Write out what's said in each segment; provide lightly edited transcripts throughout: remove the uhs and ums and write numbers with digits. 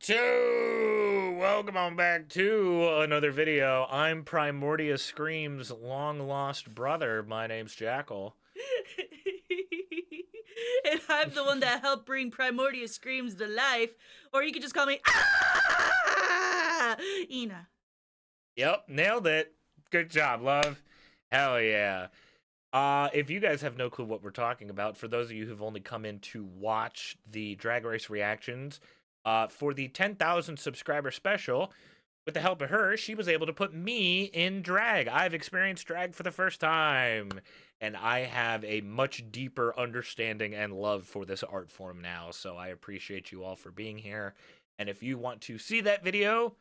YouTube! Welcome on back to another video. I'm Primordius Scream's long-lost brother. My name's Jackal. And I'm the one that helped bring Primordius Screams to life. Or you could just call me ah! Ina. Yep, nailed it. Good job, love. Hell yeah. If you guys have no clue what we're talking about, for those of you who've only come in to watch the Drag Race reactions, for the 10,000 subscriber special, with the help of her, she was able to put me in drag. I've experienced drag for the first time, and I have a much deeper understanding and love for this art form now, so I appreciate you all for being here. And if you want to see that video,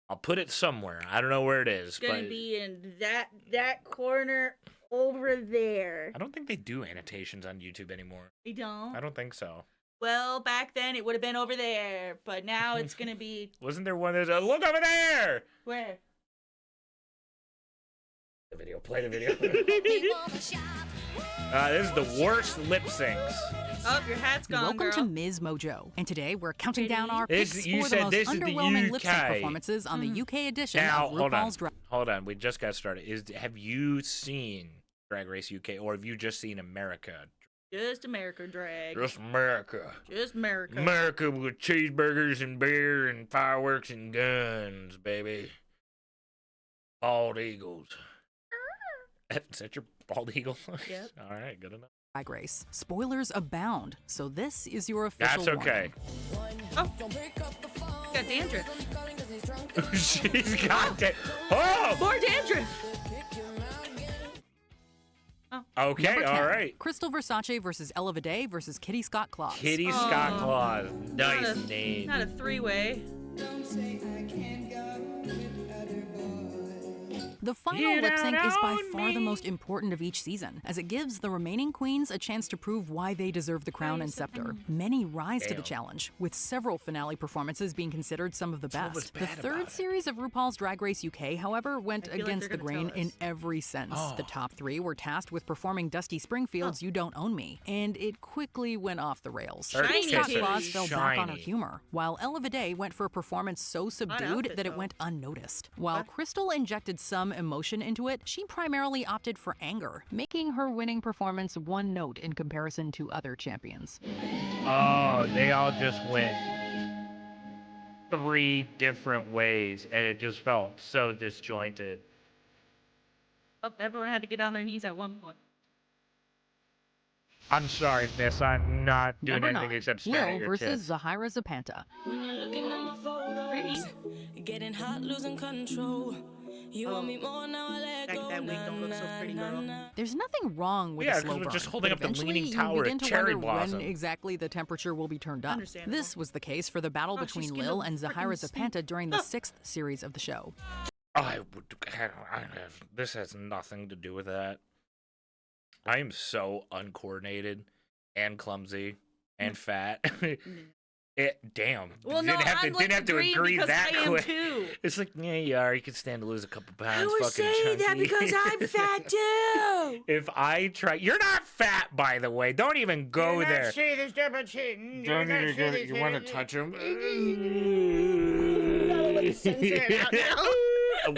I'll put it somewhere. I don't know where it is. It's gonna be in that corner over there. I don't think they do annotations on YouTube anymore. They don't? I don't think so. Well, back then it would have been over there, but now it's gonna be... Wasn't there one that's look over there? Where? The video. Play the video. This is the worst lip syncs. Oh, your hat's gone, Welcome girl. to Ms. Mojo, and today we're counting down our This- picks you for said the most this is the underwhelming lip sync UK. performances on the UK edition Now, of RuPaul's Drag. hold on. We just got started. Have you seen Drag Race UK, or have you just seen America? Just America drag. Just America. Just America. America with cheeseburgers and beer and fireworks and guns, baby. Bald eagles. Is that your bald eagle? Yep. All right, good enough. Drag Race. Spoilers abound, so this is your official That's okay. Oh, got dandruff. She's got it. Oh! More dandruff. Okay, Number 10, all right. Krystal Versace versus Vaday versus Kitty Scott Claus. Kitty Scott Claus. Nice name. Not a three-way. The final You lip sync don't is by own far the me. most important of each season, as it gives the remaining queens a chance to prove why they deserve the crown and scepter. Many rise to the challenge, with several finale performances being considered some of the what was best. The bad about third it? series of RuPaul's Drag Race UK, however, went I feel like against they're the gonna grain tell in us. every sense. Oh. The top three were tasked with performing Dusty Springfield's You Don't Own Me, and it quickly went off the rails. Shiny Kitty Scott titties. Claus fell back on her Shiny. humor, while Vaday went for a performance so subdued outfit, that it though. went unnoticed. While Krystal injected some emotion into it, she primarily opted for anger, making her winning performance one note in comparison to other champions. Oh, they all just went 3 different ways, and it just felt so disjointed. Oh, everyone had to get on their knees at one point. I'm sorry, miss. I'm not doing Number anything 9, except stare at Lill your versus tits. Zahirah Zapanta. Getting hot, losing control. You want me more now, I let Back go. that wig don't look so pretty, girl. There's nothing wrong with Yeah, a 'cause slow we're burn, just holding but up the eventually Leaning you Tower begin at to Cherry wonder Blossom. when exactly the temperature will be turned up. Understandable. This was the case for the battle Oh, she's between gonna Lill and frickin' Zahirah sing. Zapanta during the 6th series of the show. This has nothing to do with that. I am so uncoordinated and clumsy and fat. Damn. Well, no, didn't have to, I'm like didn't have to green agree because that I am quick. too. It's like, yeah, you are. You can stand to lose a couple pounds. I was fucking saying that chunky. because I'm fat too. If I try, you're not fat, by the way. Don't even go there. Don't even go there. You want to touch him? Censor it out now.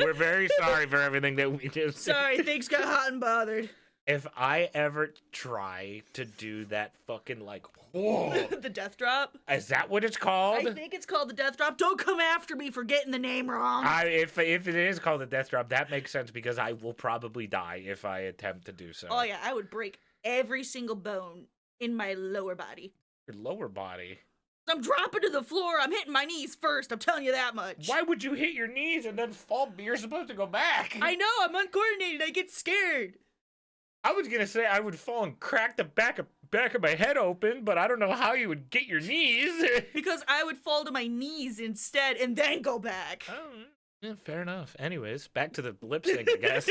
We're very sorry for everything that we just said. Sorry, things got hot and bothered. If I ever try to do that fucking like, whoa, The death drop. is that what it's called? I think it's called the death drop. Don't come after me for getting the name wrong. If it is called the death drop, that makes sense because I will probably die if I attempt to do so. Oh yeah, I would break every single bone in my lower body. Your lower body. I'm dropping to the floor. I'm hitting my knees first. I'm telling you that much. Why would you hit your knees and then fall? You're supposed to go back. I know. I'm uncoordinated. I get scared. I was gonna say I would fall and crack the back of my head open, but I don't know how you would get your knees. Because I would fall to my knees instead and then go back. Oh, yeah, fair enough. Anyways, back to the lip sync, I guess.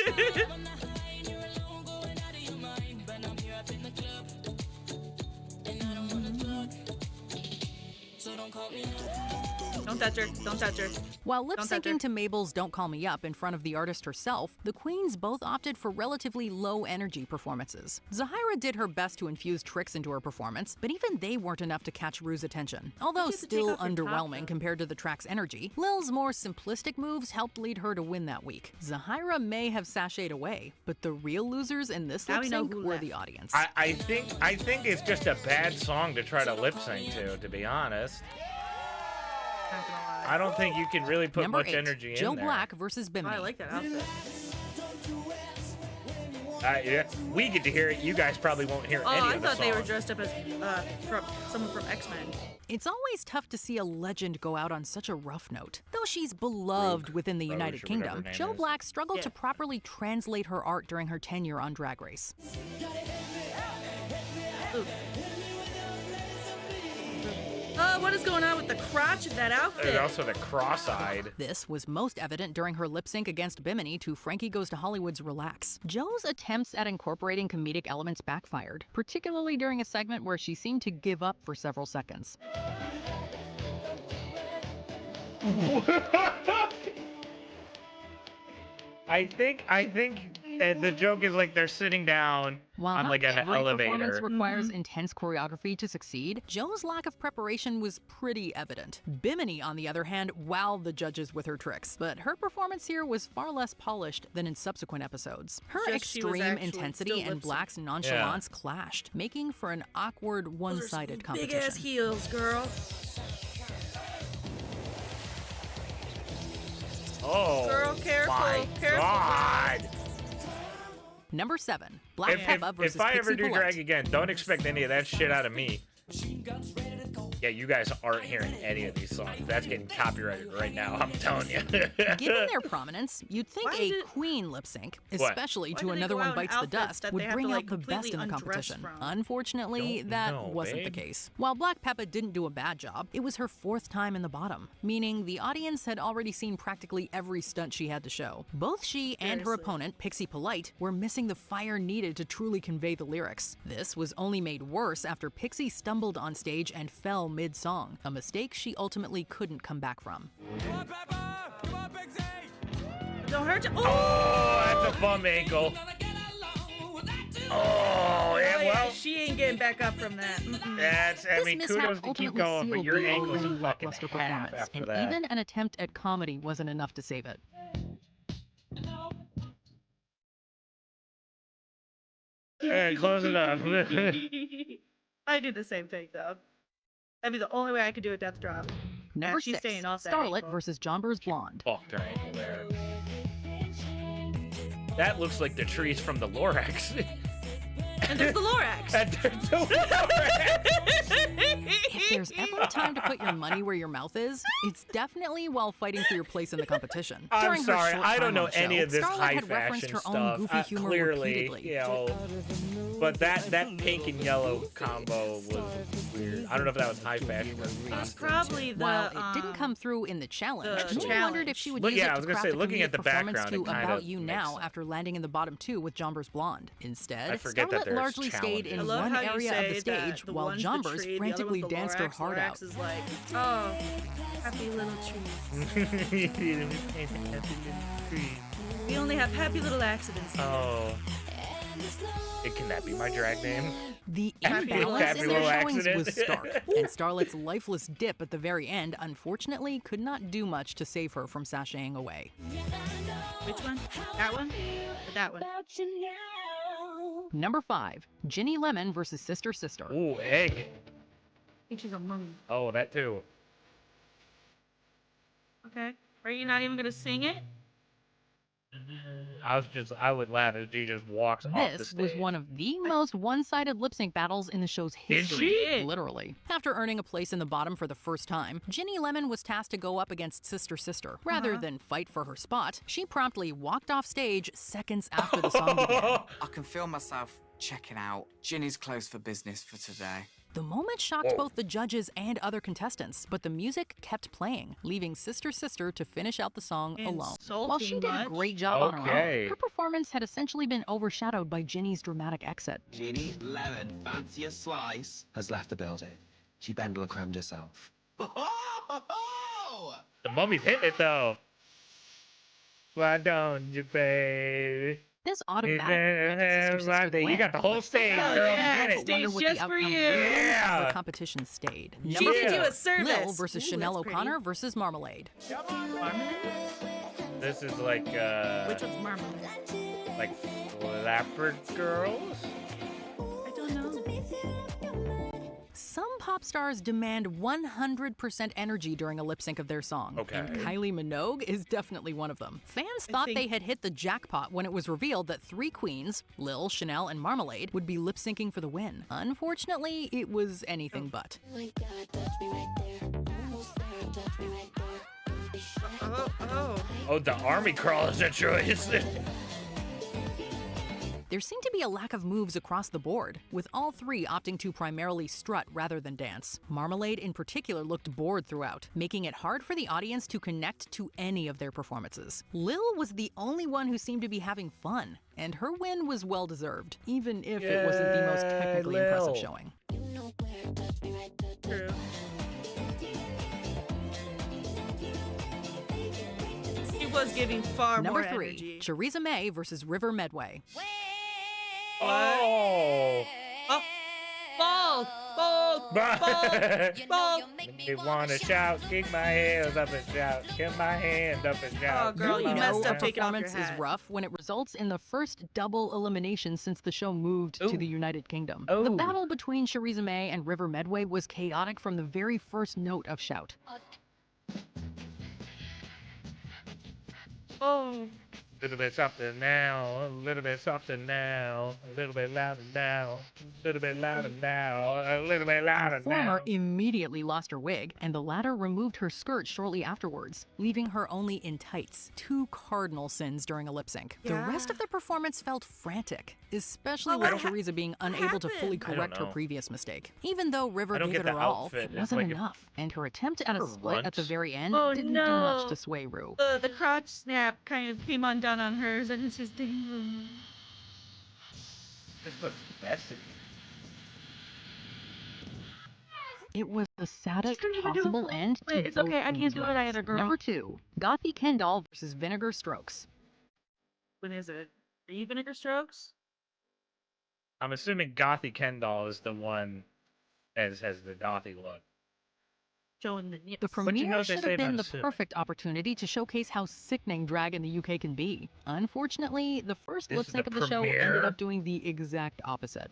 Don't touch her. Don't touch her. While lip Don't touch her. syncing to Mabel's Don't Call Me Up in front of the artist herself, the queens both opted for relatively low energy performances. Zahirah did her best to infuse tricks into her performance, but even they weren't enough to catch Ru's attention. Although You have to take still off your top, underwhelming though. compared to the track's energy, Lil's more simplistic moves helped lead her to win that week. Zahirah may have sashayed away, but the real losers in this Now lip we know sync who were left. the audience. I think it's just a bad song to try to lip sync to be honest. Not gonna lie. I don't think you can really put Number much 8, energy Joe in there. Black versus Oh, Bimini. I like that outfit. Yeah, we get to hear it. You guys probably won't hear Oh, any I of the thought they were songs. dressed up as from someone from X-Men. It's always tough to see a legend go out on such a rough note. Though she's beloved within the Rouge, United or whatever Kingdom, her name Joe is. Black struggled Yeah. to properly translate her art during her tenure on Drag Race. Ooh. What is going on with the crotch of that outfit? There's also the cross-eyed. This was most evident during her lip sync against Bimini to Frankie Goes to Hollywood's Relax. Joe's attempts at incorporating comedic elements backfired, particularly during a segment where she seemed to give up for several seconds. I think the joke is like they're sitting down While on not like an every performance elevator. requires intense choreography to succeed, Joe's lack of preparation was pretty evident. Bimini, on the other hand, wowed the judges with her tricks, but her performance here was far less polished than in subsequent episodes. Her Just she was extreme actually intensity still and lip-sync. Black's nonchalance clashed, making for an awkward one-sided Big ass competition. heels, girl. Oh, Girl, careful, my careful. God. Number 7, Black Peppa versus if I Pixie ever do Polite. drag again, don't expect any of that shit out of me. Yeah, you guys aren't hearing any of these songs. That's getting copyrighted right now, I'm telling you. Given their prominence, you'd think Why a did- queen lip sync, What? especially Why to do they Another go One out in Bites the outfits Dust, that would they have bring to, out like, the best completely in the undress competition. from? Unfortunately, Don't that know, wasn't the babe. case. While Black Peppa didn't do a bad job, it was her 4th time in the bottom, meaning the audience had already seen practically every stunt she had to show. Both she and her Seriously. opponent, Pixie Polite, were missing the fire needed to truly convey the lyrics. This was only made worse after Pixie stumbled on stage and fell mid-song, a mistake she ultimately couldn't come back from. Don't hurt you. Oh, that's a bum ankle. Oh, yeah, well, she ain't getting back up from that. that's, I This mean, mishap kudos to keep ultimately going, but sealed your the ankle's already a fucking lackluster half performance, after and that. even an attempt at comedy wasn't enough to save it. Hey, close enough. I do the same thing though. That'd be the only way I could do a death drop. Number she's 6, staying off that Starlet ankle. versus Jonbers Blonde. Fucked her ankle there. That looks like the trees from the Lorax. And there's the Lorax. And there's the Lorax. If there's ever a time to put your money where your mouth is, it's definitely while fighting for your place in the competition. I'm During her sorry, short I time don't know on the any show, of this Starlet high had referenced fashion her stuff. own goofy humor Clearly, repeatedly. you know, but that pink and yellow combo was weird. I don't know if that was high fashion or It's not. probably the. While it didn't come through in the challenge, the Ginny wondered if she would Look- use yeah, it I to was gonna craft say, a looking at comedic the performance background, to it kinda About You makes Now sense. after landing in the bottom 2 with Jonbers Blonde. Instead, I forget that Starlet there's largely stayed in I love one how you area of say the stage that the while one's the Jonbers tree, the other frantically one's the danced her Lorax. heart Lorax out. is like, oh, happy little tree. We only have happy little accidents. Oh. Can that be my drag name? The Happy imbalance in their little showings accident. was stark, and Starlet's lifeless dip at the very end unfortunately could not do much to save her from sashaying away. Which one? That one? Or that one? Number 5, Ginny Lemon versus Sister Sister. Ooh, egg. I think she's a moon. Oh, that too. Okay. Are you not even gonna sing it? I would laugh if she just walks off the This stage. was one of the most one-sided lip sync battles in the show's Did history. she? Literally. After earning a place in the bottom for the first time, Ginny Lemon was tasked to go up against Sister Sister. Rather than fight for her spot, she promptly walked off stage seconds after the song began. I can feel myself checking out. Ginny's closed for business for today. The moment shocked both the judges and other contestants, but the music kept playing, leaving Sister Sister to finish out the song alone. While she did a much. great job on her Okay. own, her performance had essentially been overshadowed by Ginny's dramatic exit. Ginny Lemon, fancy a slice, has left the building. She bendel crammed herself. go. The mummy's hitting it though. Why don't you, baby? This automatic You got the whole stage, Oh, girl. yeah. Get it. Stage Wonder what just the for outcome you. would be. Yeah. The competition stayed. She Number did you four, a service. Lill versus Ooh, Chanel that's pretty. O'Connor versus Marmalade. This is like Which one's Marmalade? like flapper girls. I don't know. Some pop stars demand 100% energy during a lip sync of their song. Okay. And Kylie Minogue is definitely one of them. Fans thought they had hit the jackpot when it was revealed that three queens, Lill, Chanel, and Marmalade, would be lip syncing for the win. Unfortunately, it was anything but. Oh, the army crawl is a choice. There seemed to be a lack of moves across the board, with all three opting to primarily strut rather than dance. Marmalade in particular looked bored throughout, making it hard for the audience to connect to any of their performances. Lill was the only one who seemed to be having fun, and her win was well-deserved, even if it wasn't the most technically impressive Lill. showing. True. He was giving far Number more three, energy. Choriza May versus River Medway. Oh. Oh, bald, bald, bald. They wanna shout, kick my heels up and shout, kick my hand up and shout. Oh, girl, you know messed a up taking off your performance is hat. rough when it results in the first double elimination since the show moved Ooh. to the United Kingdom. Oh. The battle between Choriza May and River Medway was chaotic from the very first note of Shout. Oh, A little bit something now, a little bit something now, a little bit louder now, a little bit louder now, a little bit louder The former now. immediately lost her wig, and the latter removed her skirt shortly afterwards, leaving her only in tights. Two cardinal sins during a lip sync. The rest of the performance felt frantic, especially Well, with what Choriza being unable to fully I don't correct her know. previous mistake. Even though River I don't gave get it her the all, outfit. it It's wasn't like enough, and her attempt at a her split at the runt. very end Oh, didn't do much no. to sway Ru. the crotch snap kind of came undone on hers, and it's just thing. This looks messy. It was the saddest couldn't even do possible it. end to Wait, it's both okay, I can't queens' do it runs. either, girl. Number two, Gothy Kendall versus Vinegar Strokes. When is it? Are you Vinegar Strokes? I'm assuming Gothy Kendall is the one as has the Gothy look. Showing the nips. The you premiere know they should say have been about the assuming. perfect opportunity to showcase how sickening drag in the UK can be. Unfortunately, the first This lip is sync the of the show ended premiere? up doing the exact opposite.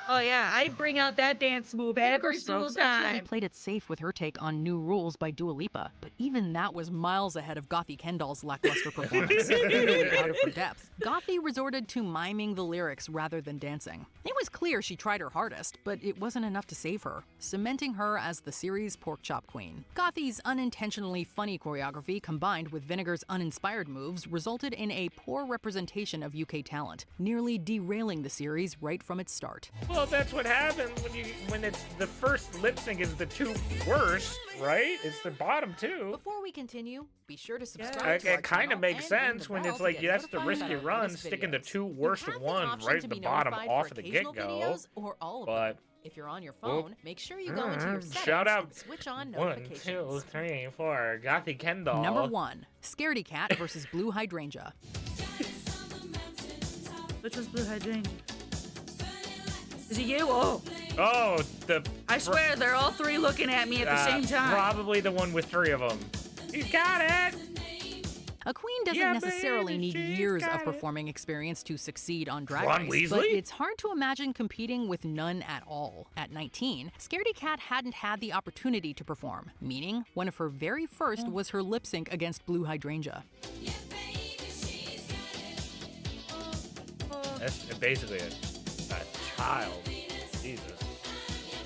Oh yeah, I bring out that dance move every single She time. played it safe with her take on New Rules by Dua Lipa, but even that was miles ahead of Gothy Kendall's lackluster performance. Clearly out of her depth. Gothy resorted to miming the lyrics rather than dancing. It was clear she tried her hardest, but it wasn't enough to save her, cementing her as the series' pork chop queen. Gothy's unintentionally funny choreography combined with Vinegar's uninspired moves resulted in a poor representation of UK talent, nearly derailing the series right from its start. Well, that's what happens when it's the first lip sync is the two worst, right? It's the bottom two. Before we continue, be sure to subscribe to our It kind channel of makes and ring sense the when bell it's to like get that's the notified risky about our run, latest sticking the videos. two You worst have the ones option right to at be the bottom notified off for of the occasional get-go. videos or all of But them. If you're on your phone, make sure you go into your settings shout out and switch on 1, notifications. 2, 3, 4. Gothy Kendall. Number 1, Scaredy Kat versus Blu Hydrangea. Which was Blu Hydrangea? Is it you? Oh, Oh, I swear they're all three looking at me at the same time. Probably the one with 3 of them. You got it. A queen doesn't Yeah, necessarily baby, need she's years got of it. performing experience to succeed on Drag Ron Race, but Weasley? it's hard to imagine competing with none at all. At 19, Scaredy Kat hadn't had the opportunity to perform, meaning one of her very first was her lip sync against Blu Hydrangea. That's basically a child. Jesus.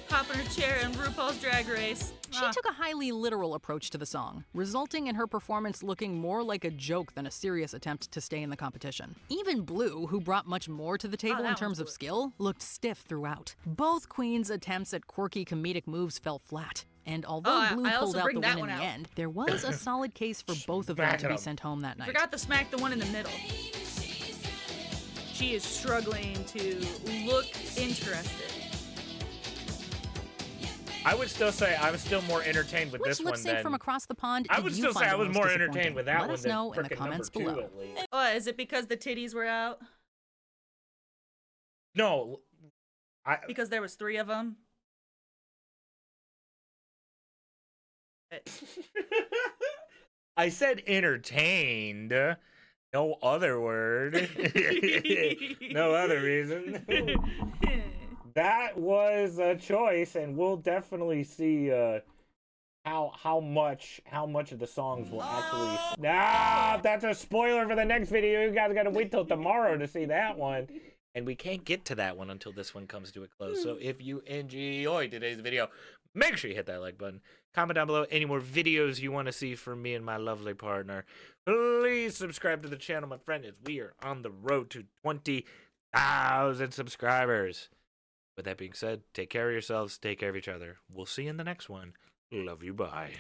Hopping her chair in RuPaul's Drag Race. She took a highly literal approach to the song, resulting in her performance looking more like a joke than a serious attempt to stay in the competition. Even Blu, who brought much more to the table in terms of skill, looked stiff throughout. Both queens' attempts at quirky comedic moves fell flat. And although Blu I pulled also out bring the that win one in the out. end, there was a solid case for both of them Smack to be him. sent home that night. Forgot to smack the one in the middle. she is struggling to look interested. I would still say I'm still more entertained with Which this lip one sync than... from across the pond I did would you still find say I the was most more disappointing? entertained with that Let one us than know in the frickin' comments number 2, below. at least. Oh, is it because the titties were out? No, Because there was 3 of them? I said entertained. No other word. No other reason. That was a choice, and we'll definitely see how much of the songs will actually. That's a spoiler for the next video. You guys gotta wait till tomorrow to see that one. And we can't get to that one until this one comes to a close. So if you enjoyed today's video, make sure you hit that like button. Comment down below any more videos you want to see from me and my lovely partner. Please subscribe to the channel, my friend, as we are on the road to 20,000 subscribers. With that being said, take care of yourselves, take care of each other. We'll see you in the next one. Love you, bye.